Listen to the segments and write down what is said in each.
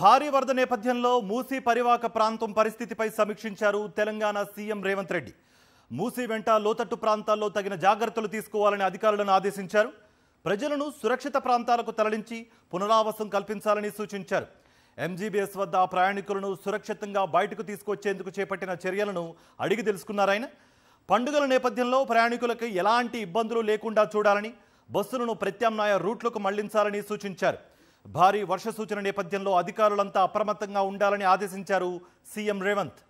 భారీ వరద నేపథ్యంలో మూసీ పరివాహక ప్రాంతం పరిస్థితిపై సమీక్షించారు తెలంగాణ సీఎం రేవంత్ రెడ్డి. మూసీ వెంట లోతట్టు ప్రాంతాల్లో తగిన జాగ్రత్తలు తీసుకోవాలని అధికారులను ఆదేశించారు. ప్రజలను సురక్షిత ప్రాంతాలకు తరలించి పునరావాసం కల్పించాలని సూచించారు. ఎంజీబీఎస్ వద్ద ప్రయాణికులను సురక్షితంగా బయటకు తీసుకొచ్చేందుకు చేపట్టిన చర్యలను అడిగి తెలుసుకున్నారాయన. పండుగల నేపథ్యంలో ప్రయాణికులకు ఎలాంటి ఇబ్బందులు లేకుండా చూడాలని, బస్సులను ప్రత్యామ్నాయ రూట్లకు మళ్లించాలని సూచించారు. భారీ వర్ష సూచన నేపథ్యంలో అధికారులంతా అప్రమత్తంగా ఉండాలని ఆదేశించారు సీఎం రేవంత్.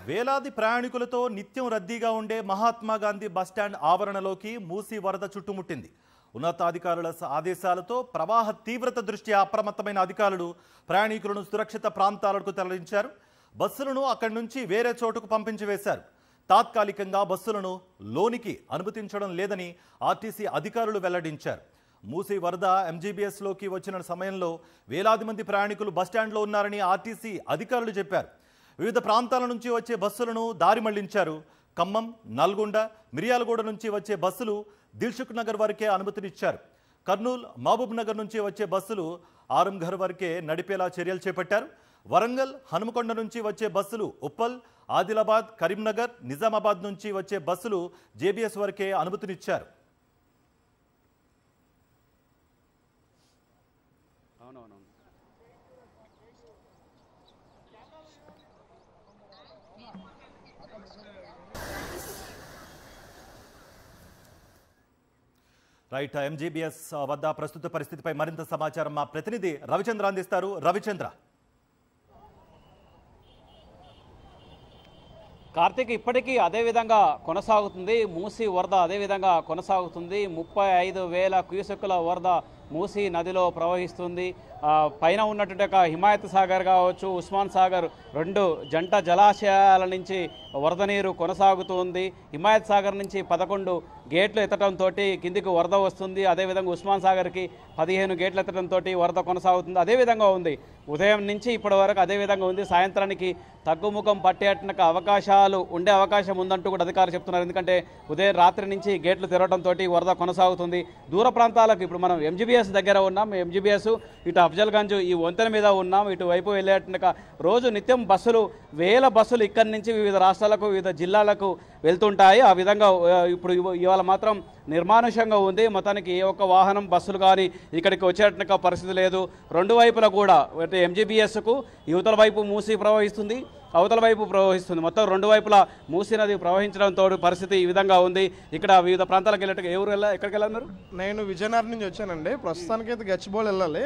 వేలాది ప్రయాణికులతో నిత్యం రద్దీగా ఉండే మహాత్మా గాంధీ బస్టాండ్ ఆవరణలోకి మూసీ వరద చుట్టుముట్టింది. ఉన్నతాధికారుల ఆదేశాలతో ప్రవాహ తీవ్రత దృష్ట్యా అప్రమత్తమైన అధికారులు ప్రయాణికులను సురక్షిత ప్రాంతాలకు తరలించారు. బస్సులను అక్కడి నుంచి వేరే చోటుకు పంపించి వేశారు. తాత్కాలికంగా బస్సులను లోనికి అనుమతించడం లేదని ఆర్టీసీ అధికారులు వెల్లడించారు. మూసీ వరద ఎంజీబీఎస్లోకి వచ్చిన సమయంలో వేలాది మంది ప్రయాణికులు బస్టాండ్లో ఉన్నారని ఆర్టీసీ అధికారులు చెప్పారు. వివిధ ప్రాంతాల నుంచి వచ్చే బస్సులను దారి మళ్లించారు. ఖమ్మం, నల్గొండ, మిర్యాలగూడ నుంచి వచ్చే బస్సులు దిల్సుఖ్ నగర్ వరకే అనుమతినిచ్చారు. కర్నూలు, మహబూబ్ నగర్ నుంచి వచ్చే బస్సులు ఆరంఘర్ వరకే నడిపేలా చర్యలు చేపట్టారు. వరంగల్, హనుమకొండ నుంచి వచ్చే బస్సులు ఉప్పల్, ఆదిలాబాద్, కరీంనగర్, నిజామాబాద్ నుంచి వచ్చే బస్సులు జేబీఎస్ వరకే అనుమతినిచ్చారు. రైట్, ఎంజీబీఎస్ వద్ద ప్రస్తుత పరిస్థితిపై మరింత సమాచారం మా ప్రతినిధి రవిచంద్ర అందిస్తారు. రవిచంద్ర. కార్తీక్, ఇప్పటికీ అదేవిధంగా కొనసాగుతుంది. మూసీ వరద అదేవిధంగా కొనసాగుతుంది. 35,000 క్యూసెక్కుల వరద మూసీ నదిలో ప్రవహిస్తుంది. పైన ఉన్నటువంటి హిమాయత్ సాగర్ కావచ్చు, ఉస్మాన్ సాగర్, రెండు జంట జలాశయాల నుంచి వరద నీరు కొనసాగుతుంది. హిమాయత్ సాగర్ నుంచి 11 గేట్లు ఎత్తడంతో కిందికి వరద వస్తుంది. అదేవిధంగా ఉస్మాన్ సాగర్కి 15 గేట్లు ఎత్తడంతో వరద కొనసాగుతుంది. అదేవిధంగా ఉంది ఉదయం నుంచి ఇప్పటి వరకు అదేవిధంగా ఉంది. సాయంత్రానికి తగ్గుముఖం పట్టేట అవకాశాలు ఉండే అవకాశం ఉందంటూ కూడా అధికారులు చెప్తున్నారు. ఎందుకంటే ఉదయం రాత్రి నుంచి గేట్లు తెరవడంతో వరద కొనసాగుతుంది. దూర ప్రాంతాలకు ఇప్పుడు మనం ఎంజీబీఎస్ దగ్గర ఉన్నాం. ఎంజీబీఎస్ ఇటు అఫ్జల్గంజ్ ఈ వంతెన మీద ఉన్నాం. ఇటు వైపు వెళ్ళేట రోజు నిత్యం బస్సులు, వేల బస్సులు ఇక్కడి నుంచి వివిధ రాష్ట్రాలకు, వివిధ జిల్లాలకు వెళ్తుంటాయి. ఆ విధంగా ఇప్పుడు ఇవాళ మాత్రం నిర్మానుషంగా ఉంది. మొత్తానికి ఏ ఒక్క వాహనం, బస్సులు కానీ ఇక్కడికి వచ్చేట పరిస్థితి లేదు. రెండు వైపులా కూడా ఎంజీబీఎస్కు యువతల వైపు మూసీ ప్రవహిస్తుంది, అవతల వైపు ప్రవహిస్తుంది. మొత్తం రెండు వైపులా మూసీ నది ప్రవహించడంతో పరిస్థితి ఈ విధంగా ఉంది. ఇక్కడ వివిధ ప్రాంతాలకు వెళ్ళేట ఎక్కడికి వెళ్ళారు మీరు? నేను విజయనగరం నుంచి వచ్చానండి. ప్రస్తుతానికి అయితే గచ్చిబౌలి వెళ్ళాలి.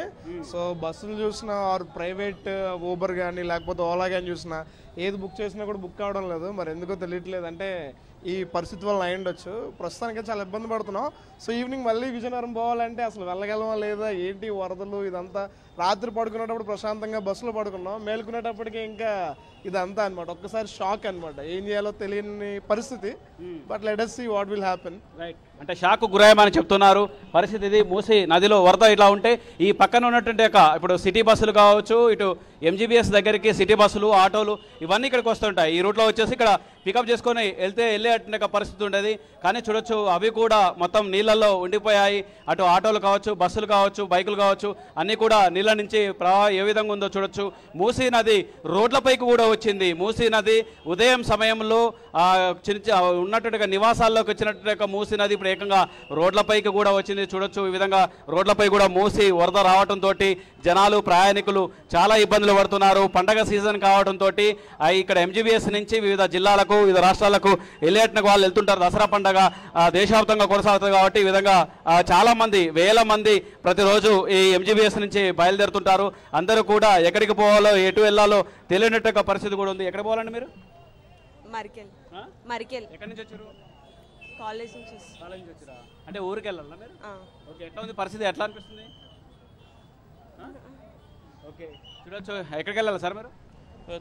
సో బస్సులు చూసినా, ఆర్ ప్రైవేట్ ఊబర్ కానీ లేకపోతే ఓలా కానీ చూసినా, ఏది బుక్ చేసినా కూడా బుక్ కావడం లేదు. మరి ఎందుకో తెలియట్లేదు. అంటే ఈ పరిస్థితి వల్ల అయి ఉండొచ్చు. ప్రస్తుతానికి చాలా ఇబ్బంది పడుతున్నాం. సో ఈవినింగ్ మళ్ళీ విజయనగరం పోవాలంటే అసలు వెళ్ళగలమా లేదా, ఏంటి వరదలు ఇదంతా. రాత్రి పడుకునేటప్పుడు ప్రశాంతంగా బస్సులో పడుకున్నాం, మేలుకునేటప్పటికి ఇంకా ఇదంతా అనమాట. ఒక్కసారి షాక్ అనమాట. ఏం చేయాలో తెలియని పరిస్థితి. But let us see what will happen. Right, అంటే షాక్ గురయ్యామని చెప్తున్నారు. పరిస్థితి ఇది. మూసీ నదిలో వరద ఇట్లా ఉంటే ఈ పక్కన ఉన్నటువంటి ఇప్పుడు సిటీ బస్సులు కావచ్చు, ఇటు ఎంజీబీఎస్ దగ్గరికి సిటీ బస్సులు, ఆటోలు ఇవన్నీ ఇక్కడికి వస్తుంటాయి. ఈ రూట్లో వచ్చేసి ఇక్కడ పికప్ చేసుకొని వెళ్ళేటువంటి పరిస్థితి ఉండేది. కానీ చూడొచ్చు అవి కూడా మొత్తం నీళ్ళల్లో ఉండిపోయాయి. అటు ఆటోలు కావచ్చు, బస్సులు కావచ్చు, బైకులు కావచ్చు, అన్నీ కూడా నీళ్ళ నుంచి ప్రవాహం ఏ విధంగా ఉందో చూడొచ్చు. మూసీ నది రోడ్లపైకి కూడా వచ్చింది. మూసీ నది ఉదయం సమయంలో ఉన్నట్టుగా నివాసాల్లోకి వచ్చినట్టుగా మూసీ నది ఇప్పుడు ఏకంగా రోడ్లపైకి కూడా వచ్చింది. చూడొచ్చు ఈ విధంగా రోడ్లపై కూడా మూసీ వరద రావడంతో జనాలు, ప్రయాణికులు చాలా ఇబ్బందులు పడుతున్నారు. పండగ సీజన్ కావడంతో ఇక్కడ ఎంజీబీఎస్ నుంచి వివిధ జిల్లాలకు, వివిధ రాష్ట్రాలకు వెళ్ళేటకు వాళ్ళు వెళ్తుంటారు. దసరా పండగ దేశవ్యాప్తంగా కొనసాగుతుంది కాబట్టి ఈ విధంగా చాలా మంది, వేల మంది ప్రతిరోజు ఈ ఎంజీబీఎస్ నుంచి బయలుదేరుతుంటారు. అందరూ కూడా ఎక్కడికి పోవాలో, ఎటు వెళ్ళాలో తెలియనట్టు పరిస్థితి కూడా ఉంది. ఎక్కడ పోవాలండి మీరు? మరికెల్. ఎక్కడి నుంచి వచ్చారు? కాలేజ్ నుంచి వచ్చారా? అంటే ఊరికి వెళ్ళాలా మీరు? ఓకే, ఎట్లా ఉంది పరిస్థితి? ఎట్లా అనిపిస్తుంది? ఓకే, చూడొచ్చు. ఎక్కడికి వెళ్ళాలి సార్ మీరు?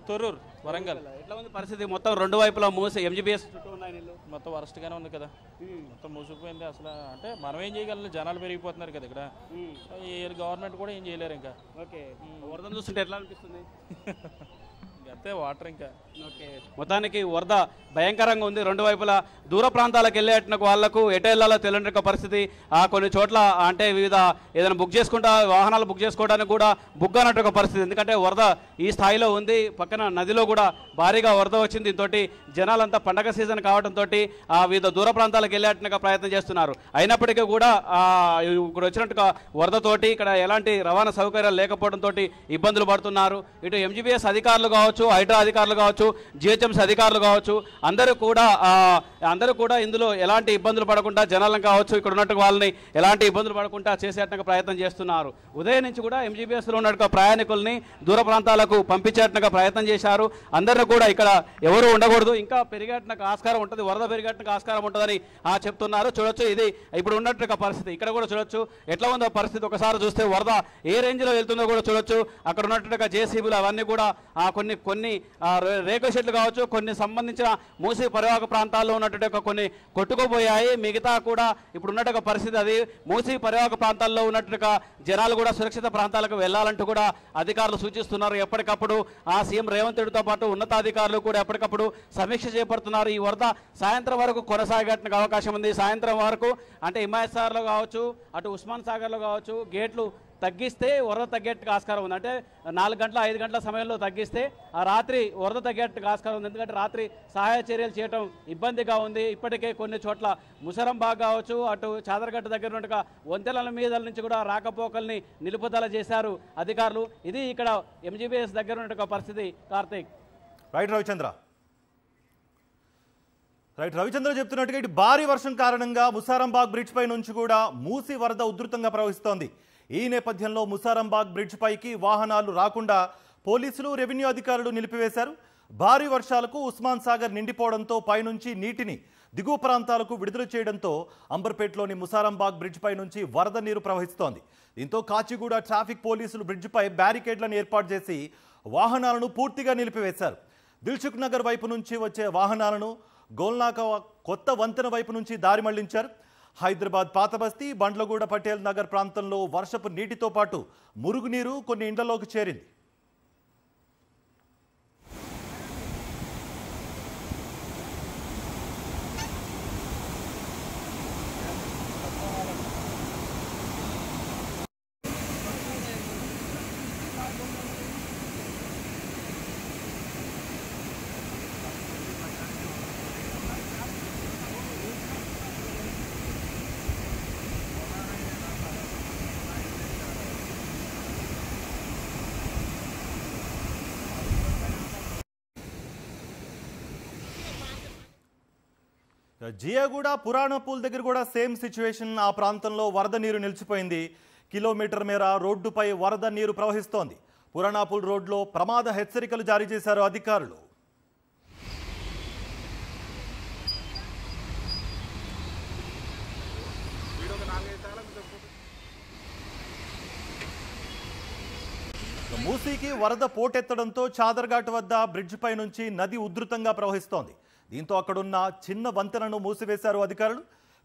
తొర్రూరు. వరంగల్. ఎట్లా ఉంది పరిస్థితి? మొత్తం రెండు వైపులా మూసి ఎంజీబీఎస్ చుట్టూ ఉన్నాయి నీళ్ళు. మొత్తం వరస్ట్గానే ఉంది కదా, మొత్తం మూసుకుపోయింది అసలు. అంటే మనం ఏం చేయగలం, జనాలు పెరిగిపోతున్నారు కదా ఇక్కడ. ఈ గవర్నమెంట్ కూడా ఏం చేయలేరు ఇంకా. ఓకే, వరదను చూస్తుంటే ఎట్లా అనిపిస్తుంది? అంతే, వాటర్ ఇంకా. ఓకే, మొత్తానికి వరద భయంకరంగా ఉంది. రెండు వైపులా దూర ప్రాంతాలకు వెళ్ళేట వాళ్లకు ఎటు వెళ్ళాలో తెలియని పరిస్థితి. కొన్ని చోట్ల అంటే వివిధ ఏదైనా బుక్ చేసుకుంటా వాహనాలు బుక్ చేసుకోవడానికి కూడా బుక్ అన్నట్టు పరిస్థితి. ఎందుకంటే వరద ఈ స్థాయిలో ఉంది. పక్కన నదిలో కూడా భారీగా వరద వచ్చింది. దీంతో జనాలంతా పండగ సీజన్ కావడంతో వివిధ దూర ప్రాంతాలకు వెళ్ళేట్టుగా ప్రయత్నం చేస్తున్నారు. అయినప్పటికీ కూడా ఇప్పుడు వచ్చినట్టుగా వరదతోటి ఇక్కడ ఎలాంటి రవాణా సౌకర్యాలు లేకపోవడంతో ఇబ్బందులు పడుతున్నారు. ఇటు ఎంజీబీఎస్ అధికారులు కావచ్చు, హైడ్రా అధికారులు కావచ్చు, జిహెచ్ఎంసీ అధికారులు కావచ్చు, అందరూ కూడా ఇందులో ఎలాంటి ఇబ్బందులు పడకుండా జనాలను కావచ్చు ఇక్కడ ఉన్నట్టు వాళ్ళని ఎలాంటి ఇబ్బందులు పడకుండా చేసేట్టుగా ప్రయత్నం చేస్తున్నారు. ఉదయం నుంచి కూడా ఎంజీబీఎస్లో ఉన్నట్టుగా ప్రయాణికుల్ని దూర ప్రాంతాలకు పంపించేట్టుగా ప్రయత్నం చేశారు. అందరినీ కూడా ఇక్కడ ఎవరు ఉండకూడదు, ఇంకా పెరిగేట్టుకు ఆస్కారం ఉంటుంది, వరద పెరిగేట్టుకు ఆస్కారం ఉంటుందని చెప్తున్నారు. చూడొచ్చు, ఇది ఇప్పుడు ఉన్నట్టుగా పరిస్థితి. ఇక్కడ కూడా చూడొచ్చు ఎట్లా ఉందో పరిస్థితి. ఒకసారి చూస్తే వరద ఏ రేంజ్లో వెళ్తుందో కూడా చూడొచ్చు. అక్కడ ఉన్నట్టుగా జేసీబీలు అవన్నీ కూడా కొన్ని రేకుల షెడ్లు కావచ్చు, కొన్ని సంబంధించిన మూసీ పరివాహక ప్రాంతాల్లో ఉన్నట్టు కొన్ని కొట్టుకుపోయాయి. మిగతా కూడా ఇప్పుడు ఉన్నట్టుగా పరిస్థితి అది. మూసీ పరివాహక ప్రాంతాల్లో ఉన్నట్టుగా జనాలు కూడా సురక్షిత ప్రాంతాలకు వెళ్లాలంటూ కూడా అధికారులు సూచిస్తున్నారు. ఎప్పటికప్పుడు సీఎం రేవంత్ రెడ్డితో పాటు ఉన్నతాధికారులు కూడా ఎప్పటికప్పుడు సమీక్ష చేపడుతున్నారు. ఈ వరద సాయంత్రం వరకు కొనసాగేందుకు అవకాశం ఉంది. సాయంత్రం వరకు అంటే హిమాయత్ సాగర్లో కావచ్చు, అటు ఉస్మాన్ సాగర్లో కావచ్చు గేట్లు తగ్గిస్తే వరద తగ్గేట్టుకు ఆస్కారం ఉంది. అంటే 4 గంటల 5 గంటల సమయంలో తగ్గిస్తే ఆ రాత్రి వరద తగ్గేట్టుకు ఆస్కారం ఉంది. ఎందుకంటే రాత్రి సహాయ చర్యలు చేయడం ఇబ్బందిగా ఉంది. ఇప్పటికే కొన్ని చోట్ల ముసరంబాగ్ కావచ్చు, అటు చాదరగట్ట దగ్గర ఉన్నట్టుగా వంతెనల మీద నుంచి కూడా రాకపోకల్ని నిలుపుదల చేశారు అధికారులు. ఇది ఇక్కడ ఎంజీబీఎస్ దగ్గర ఉన్నట్టుగా పరిస్థితి. కార్తీక్. రైట్ రవిచంద్ర చెప్తున్నట్టుగా ఇటు భారీ వర్షం కారణంగా ముసారంబాగ్ బ్రిడ్జ్ పై నుంచి కూడా మూసి వరద ఉధృతంగా ప్రవహిస్తోంది. ఈ నేపథ్యంలో ముసారంబాగ్ బ్రిడ్జ్ పైకి వాహనాలు రాకుండా పోలీసులు, రెవెన్యూ అధికారులు నిలిపివేశారు. భారీ వర్షాలకు ఉస్మాన్ సాగర్ నిండిపోవడంతో పైనుంచి నీటిని దిగువ ప్రాంతాలకు విడుదల చేయడంతో అంబర్పేటలోని ముసారంబాగ్ బ్రిడ్జ్ పై నుంచి వరద నీరు ప్రవహిస్తోంది. దీంతో కాచిగూడ ట్రాఫిక్ పోలీసులు బ్రిడ్జిపై బ్యారికేడ్లను ఏర్పాటు చేసి వాహనాలను పూర్తిగా నిలిపివేశారు. దిల్సుఖ్ నగర్ వైపు నుంచి వచ్చే వాహనాలను గోల్నాక కొత్త వంతెన వైపు నుంచి దారి మళ్లించారు. హైదరాబాద్ పాతబస్తీ, బండ్లగూడ, పటేల్ నగర్ ప్రాంతంలో వర్షపు నీటితో పాటు మురుగునీరు కొన్ని ఇండ్లలోకి చేరింది. జియాగూడ, పురాణపూల్ దగ్గర కూడా సేమ్ సిచ్యువేషన్. ఆ ప్రాంతంలో వరద నీరు నిలిచిపోయింది. కిలోమీటర్ మేర రోడ్డుపై వరద నీరు ప్రవహిస్తోంది. పురాణపూల్ రోడ్లో ప్రమాద హెచ్చరికలు జారీ చేశారు అధికారులు. మూసీకి వరద పోటెత్తడంతో చాదర్ఘాట్ వద్ద బ్రిడ్జ్ పై నుంచి నది ఉధృతంగా ప్రవహిస్తోంది. దీంతో అక్కడున్న చిన్న వంతెనను మూసివేశారు అధికారులు.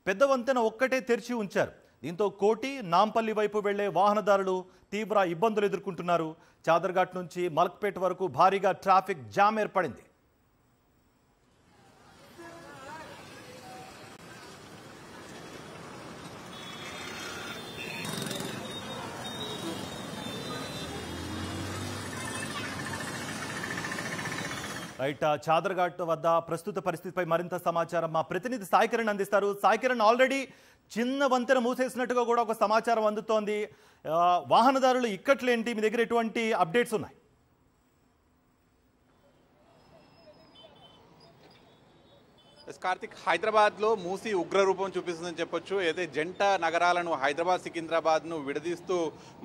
పెద్ద వంతెన ఒక్కటే తెరిచి ఉంచారు. దీంతో కోటి, నాంపల్లి వైపు వెళ్లే వాహనదారులు తీవ్ర ఇబ్బందులు ఎదుర్కొంటున్నారు. చాదర్ఘాట్ నుంచి మలక్పేట్ వరకు భారీగా ట్రాఫిక్ జామ్ ఏర్పడింది. రైట్, చాదర్ఘాట్ వద్ద ప్రస్తుత పరిస్థితిపై మరింత సమాచారం మా ప్రతినిధి సాయి కిరణ్ అందిస్తారు. సాయి కిరణ్, ఆల్రెడీ చిన్న వంతెన మూసేసినట్టుగా కూడా ఒక సమాచారం అందుతోంది. వాహనదారులు ఇక్కట్లేంటి? మీ దగ్గర ఎటువంటి అప్డేట్స్ ఉన్నాయి? కార్తిక్, హైదరాబాద్లో మూసీ ఉగ్రరూపం చూపిస్తుందని చెప్పొచ్చు. అయితే జంట నగరాలను హైదరాబాద్, సికింద్రాబాద్ను విడదీస్తూ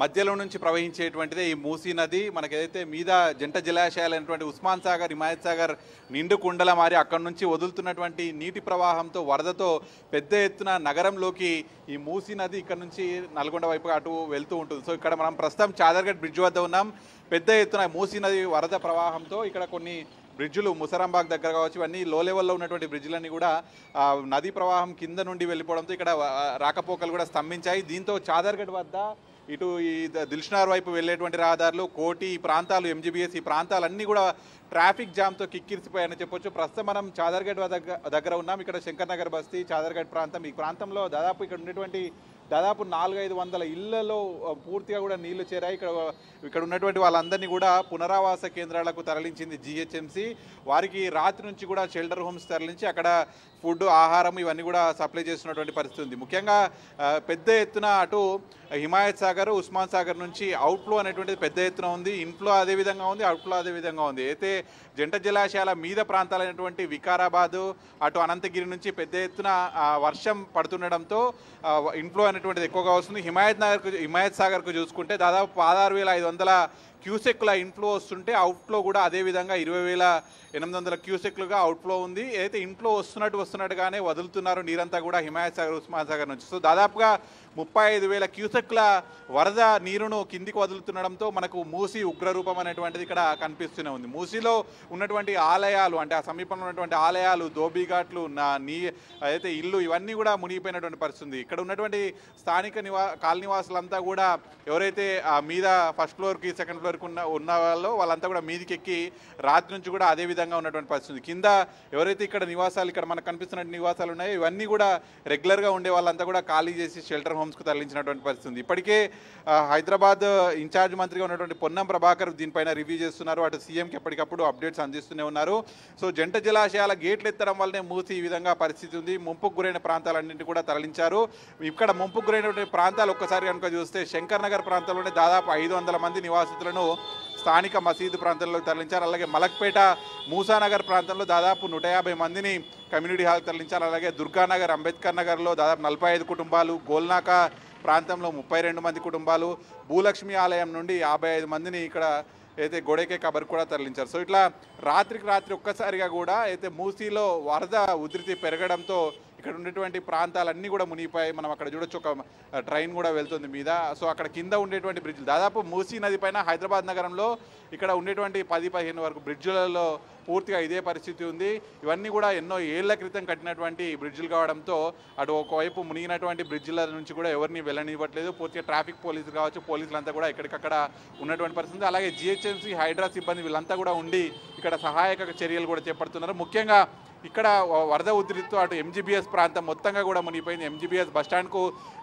మధ్యలో నుంచి ప్రవహించేటువంటిదే ఈ మూసీ నది. మనకేదైతే మీద జంట జలాశయాలైనటువంటి ఉస్మాన్ సాగర్, హిమాయత్ సాగర్ నిండు కుండల మారి అక్కడి నుంచి వదులుతున్నటువంటి నీటి ప్రవాహంతో, వరదతో పెద్ద ఎత్తున నగరంలోకి ఈ మూసీ నది ఇక్కడ నుంచి నల్గొండ వైపు అటు వెళ్తూ ఉంటుంది. సో ఇక్కడ మనం ప్రస్తుతం చాదర్ఘాట్ బ్రిడ్జ్ వద్ద ఉన్నాం. పెద్ద ఎత్తున మూసీ నది వరద ప్రవాహంతో ఇక్కడ కొన్ని బ్రిడ్జులు ముసరాంబాగ్ దగ్గర కావచ్చు, ఇవన్నీ లో లెవెల్లో ఉన్నటువంటి బ్రిడ్జులన్నీ కూడా నదీ ప్రవాహం కింద నుండి వెళ్ళిపోవడంతో ఇక్కడ రాకపోకలు కూడా స్తంభించాయి. దీంతో చాదర్గఢ్ వద్ద ఇటు ఈ దిల్షునార్ వైపు వెళ్ళేటువంటి రహదారులు, కోటి ఈ ప్రాంతాలు, ఎంజీబీఎస్ ఈ ప్రాంతాలన్నీ కూడా ట్రాఫిక్ జామ్తో కిక్కిరిసిపోయాయని చెప్పొచ్చు. ప్రస్తుతం మనం చాదర్గఢ్ దగ్గర ఉన్నాం. ఇక్కడ శంకర్ నగర్ బస్తీ, చాదర్గఢ్ ప్రాంతం. ఈ ప్రాంతంలో దాదాపు ఇక్కడ ఉన్నటువంటి 400-500 ఇళ్లలో పూర్తిగా కూడా నీళ్లు చేరాయి. ఇక్కడ ఉన్నటువంటి వాళ్ళందరినీ కూడా పునరావాస కేంద్రాలకు తరలించింది జిహెచ్ఎంసీ. వారికి రాత్రి నుంచి కూడా షెల్టర్ హోమ్స్ తరలించి అక్కడ ఫుడ్, ఆహారం ఇవన్నీ కూడా సప్లై చేస్తున్నటువంటి పరిస్థితి ఉంది. ముఖ్యంగా పెద్ద ఎత్తున అటు హిమాయత్ సాగర్, ఉస్మాన్ సాగర్ నుంచి అవుట్ఫ్లో అనేటువంటిది పెద్ద ఎత్తున ఉంది. ఇన్ఫ్లో అదే విధంగా ఉంది, అవుట్ఫ్లో అదే విధంగా ఉంది. అయితే జంట జలాశయాల మీద ప్రాంతాలైనటువంటి వికారాబాదు, అటు అనంతగిరి నుంచి పెద్ద ఎత్తున వర్షం పడుతుండడంతో ఇన్ఫ్లో అనేటువంటిది ఎక్కువగా వస్తుంది. హిమాయత్ సాగర్కు చూసుకుంటే దాదాపు 16,500 క్యూసెక్ల ఇన్ఫ్లో వస్తుంటే అవుట్ఫ్లో కూడా అదేవిధంగా 20,800 క్యూసెక్లుగా అవుట్ఫ్లో ఉంది. అయితే ఇన్ఫ్లో వస్తున్నట్టుగానే వదులుతున్నారు నీరంతా కూడా హిమాయత్ సాగర్, ఉస్మాన్ సాగర్ నుంచి. సో దాదాపుగా 35,000 క్యూసెక్ల వరద నీరును కిందికి వదులుతుండడంతో మనకు మూసీ ఉగ్రరూపం అనేటువంటిది ఇక్కడ కనిపిస్తూనే ఉంది. మూసీలో ఉన్నటువంటి ఆలయాలు, అంటే ఆ సమీపంలో ఉన్నటువంటి ఆలయాలు, దోబీఘాట్లు, అయితే ఇల్లు ఇవన్నీ కూడా మునిగిపోయినటువంటి పరిస్థితి ఉంది. ఇక్కడ ఉన్నటువంటి స్థానిక కాలనీవాసులంతా కూడా ఎవరైతే మీద ఫస్ట్ ఫ్లోర్కి, సెకండ్ ఫ్లోర్కి ఉన్న వాళ్ళంతా కూడా మీదికి ఎక్కి రాత్రి నుంచి కూడా అదే విధంగా ఉన్నటువంటి పరిస్థితి. కింద ఎవరైతే ఇక్కడ నివాసాలు, ఇక్కడ మనకు కనిపిస్తున్న నివాసాలు ఉన్నాయో ఇవన్నీ కూడా రెగ్యులర్గా ఉండే వాళ్ళంతా కూడా ఖాళీ చేసి షెల్టర్ హోమ్స్కు తరలించినటువంటి పరిస్థితి ఉంది. ఇప్పటికే హైదరాబాద్ ఇన్ఛార్జ్ మంత్రిగా ఉన్నటువంటి పొన్నం ప్రభాకర్ దీనిపైన రివ్యూ చేస్తున్నారు. అటు సీఎంకి ఎప్పటికప్పుడు అప్డేట్స్ అందిస్తూనే ఉన్నారు. సో జంట జలాశయాల గేట్లు ఎత్తడం వల్లనే మూసి ఈ విధంగా పరిస్థితి ఉంది. ముంపుకు గురైన ప్రాంతాలన్నింటినీ కూడా తరలించారు. ఇక్కడ ముంపుకు గురైనటువంటి ప్రాంతాలు ఒక్కసారి కనుక చూస్తే శంకర్ నగర్ ప్రాంతంలోనే దాదాపు 500 మంది నివాసితులను స్థానిక మసీదు ప్రాంతంలోకి తరలించారు. అలాగే మలక్పేట, మూసానగర్ ప్రాంతంలో దాదాపు 150 మందిని కమ్యూనిటీ హాల్కి తరలించారు. అలాగే దుర్గానగర్, అంబేద్కర్ నగర్లో దాదాపు 45 కుటుంబాలు, గోల్నాక ప్రాంతంలో 32 మంది కుటుంబాలు, భూలక్ష్మి ఆలయం నుండి 55 మందిని ఇక్కడ అయితే గోడెకే కబర్ కూడా తరలించారు. సో ఇట్లా రాత్రికి రాత్రి ఒక్కసారిగా కూడా అయితే మూసీలో వరద ఉధృతి పెరగడంతో ఇక్కడ ఉన్నటువంటి ప్రాంతాలన్నీ కూడా మునిగిపోయాయి. మనం అక్కడ చూడొచ్చు, ఒక ట్రైన్ కూడా వెళ్తుంది మీద. సో అక్కడ కింద ఉండేటువంటి బ్రిడ్జ్లు దాదాపు మూసీ నది పైన హైదరాబాద్ నగరంలో ఇక్కడ ఉండేటువంటి 10-15 వరకు బ్రిడ్జ్లలో పూర్తిగా ఇదే పరిస్థితి ఉంది. ఇవన్నీ కూడా ఎన్నో ఏళ్ల క్రితం కట్టినటువంటి బ్రిడ్జ్లు కావడంతో అటు ఒకవైపు మునిగినటువంటి బ్రిడ్జ్ల నుంచి కూడా ఎవరిని వెళ్ళనివ్వట్లేదు. పూర్తిగా ట్రాఫిక్ పోలీసులు కావచ్చు, పోలీసులంతా కూడా ఎక్కడికక్కడ ఉన్నటువంటి పరిస్థితి. అలాగే జిహెచ్ఎంసీ, హైడ్రా సిబ్బంది వీళ్ళంతా కూడా ఉండి ఇక్కడ సహాయక చర్యలు కూడా చేపడుతున్నారు. ముఖ్యంగా ఇక్కడ వరద ఉధృతితో అటు ఎంజీబీఎస్ ప్రాంతం మొత్తంగా కూడా మునిగిపోయింది. ఎంజీబీఎస్ బస్టాండ్కు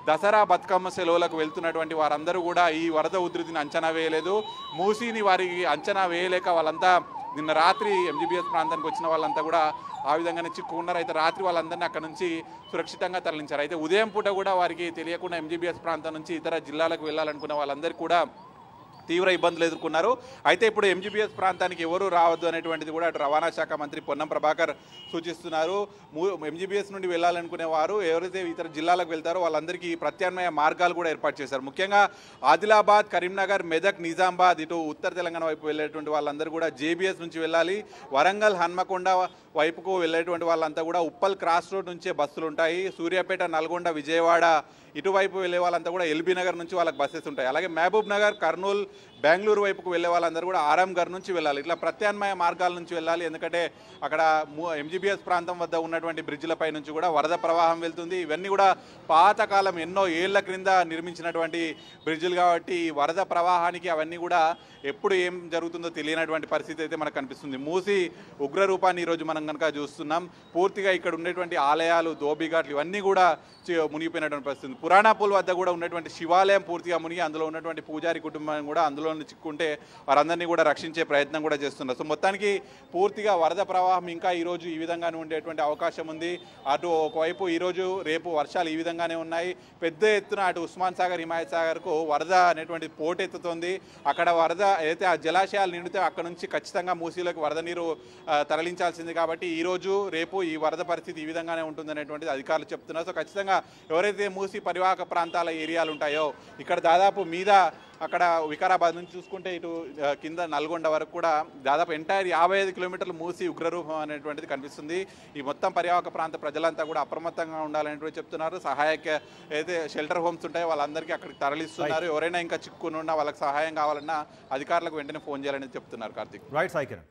దసరా బతుకమ్మ సెలవులకు వెళ్తున్నటువంటి వారందరూ కూడా ఈ వరద ఉధృతిని అంచనా వేయలేదు. మూసీని వారికి అంచనా వేయలేక వాళ్ళంతా నిన్న రాత్రి ఎంజీబీఎస్ ప్రాంతానికి వచ్చిన వాళ్ళంతా కూడా ఆ విధంగానే చిక్కుకున్నారు. అయితే రాత్రి వాళ్ళందరినీ అక్కడ నుంచి సురక్షితంగా తరలించారు. అయితే ఉదయం పూట కూడా వారికి తెలియకుండా ఎంజీబీఎస్ ప్రాంతం నుంచి ఇతర జిల్లాలకు వెళ్ళాలనుకున్న వాళ్ళందరూ కూడా తీవ్ర ఇబ్బందులు ఎదుర్కొన్నారు. అయితే ఇప్పుడు ఎంజీబీఎస్ ప్రాంతానికి ఎవరు రావద్దు అనేటువంటిది కూడా అటు రవాణా శాఖ మంత్రి పొన్నం ప్రభాకర్ సూచిస్తున్నారు. ఎంజీబీఎస్ నుండి వెళ్ళాలనుకునే వారు ఎవరైతే ఇతర జిల్లాలకు వెళ్తారో వాళ్ళందరికీ ప్రత్యామ్నాయ మార్గాలు కూడా ఏర్పాటు చేశారు. ముఖ్యంగా ఆదిలాబాద్, కరీంనగర్, మెదక్, నిజామాబాద్ ఇటు ఉత్తర తెలంగాణ వైపు వెళ్ళేటువంటి వాళ్ళందరూ కూడా జేబీఎస్ నుంచి వెళ్ళాలి. వరంగల్, హన్మకొండ వైపుకు వెళ్ళేటువంటి వాళ్ళంతా కూడా ఉప్పల్ క్రాస్ రోడ్ నుంచే బస్సులు ఉంటాయి. సూర్యాపేట, నల్గొండ, విజయవాడ ఇటువైపు వెళ్ళే వాళ్ళంతా కూడా ఎల్బీ నగర్ నుంచి వాళ్ళకి బస్సెస్ ఉంటాయి. అలాగే మహబూబ్ నగర్, కర్నూలు, బెంగళూరు వైపుకు వెళ్ళే వాళ్ళందరూ కూడా ఆరాంఘర్ నుంచి వెళ్ళాలి. ఇట్లా ప్రత్యామ్నాయ మార్గాల నుంచి వెళ్ళాలి. ఎందుకంటే అక్కడ ఎంజీబీఎస్ ప్రాంతం వద్ద ఉన్నటువంటి బ్రిడ్జ్లపై నుంచి కూడా వరద ప్రవాహం వెళ్తుంది. ఇవన్నీ కూడా పాతకాలం ఎన్నో ఏళ్ల క్రింద నిర్మించినటువంటి బ్రిడ్జ్లు కాబట్టి ఈ వరద ప్రవాహానికి అవన్నీ కూడా ఎప్పుడు ఏం జరుగుతుందో తెలియనటువంటి పరిస్థితి అయితే మనకు కనిపిస్తుంది. మూసి ఉగ్రరూపాన్ని ఈరోజు మనం కనుక చూస్తున్నాం. పూర్తిగా ఇక్కడ ఉండేటువంటి ఆలయాలు, దోబిఘాట్లు ఇవన్నీ కూడా మునిగిపోయినటువంటి పరిస్థితి. పురాణాపూల్ వద్ద కూడా ఉన్నటువంటి శివాలయం పూర్తిగా మునిగి అందులో ఉన్నటువంటి పూజారి కుటుంబం కూడా అందులో చిక్కుంటే వారందరినీ కూడా రక్షించే ప్రయత్నం కూడా చేస్తున్నారు. సో మొత్తానికి పూర్తిగా వరద ప్రవాహం ఇంకా ఈరోజు ఈ విధంగానే ఉండేటువంటి అవకాశం ఉంది. అటు ఒకవైపు ఈరోజు రేపు వర్షాలు ఈ విధంగానే ఉన్నాయి. పెద్ద ఎత్తున అటు ఉస్మాన్ సాగర్, హిమాయత్ సాగర్కు వరద అనేటువంటి పోటెత్తుతోంది. అక్కడ వరద అయితే ఆ జలాశయాలు నిండితే అక్కడ నుంచి ఖచ్చితంగా మూసీలోకి వరద నీరు తరలించాల్సింది. కాబట్టి ఈరోజు రేపు ఈ వరద పరిస్థితి ఈ విధంగానే ఉంటుందనేటువంటిది అధికారులు చెప్తున్నారు. సో ఖచ్చితంగా ఎవరైతే మూసీ పరివాహక ప్రాంతాల ఏరియాలు ఉంటాయో ఇక్కడ దాదాపు మీద అక్కడ వికారాబాద్ నుంచి చూసుకుంటే ఇటు కింద నల్గొండ వరకు కూడా దాదాపు ఎంటైర్ 55 కిలోమీటర్లు మూసి ఉగ్రరూపం అనేటువంటిది కనిపిస్తుంది. ఈ మొత్తం పరివాహక ప్రాంత ప్రజలంతా కూడా అప్రమత్తంగా ఉండాలనేటువంటి చెప్తున్నారు. సహాయక అయితే షెల్టర్ హోమ్స్ ఉంటాయో వాళ్ళందరికీ అక్కడికి తరలిస్తున్నారు. ఎవరైనా ఇంకా చిక్కుని ఉన్నా వాళ్ళకి సహాయం కావాలన్నా అధికారులకు వెంటనే ఫోన్ చేయాలని చెప్తున్నారు. కార్తీక్. రైట్ సాయి కిరణ్.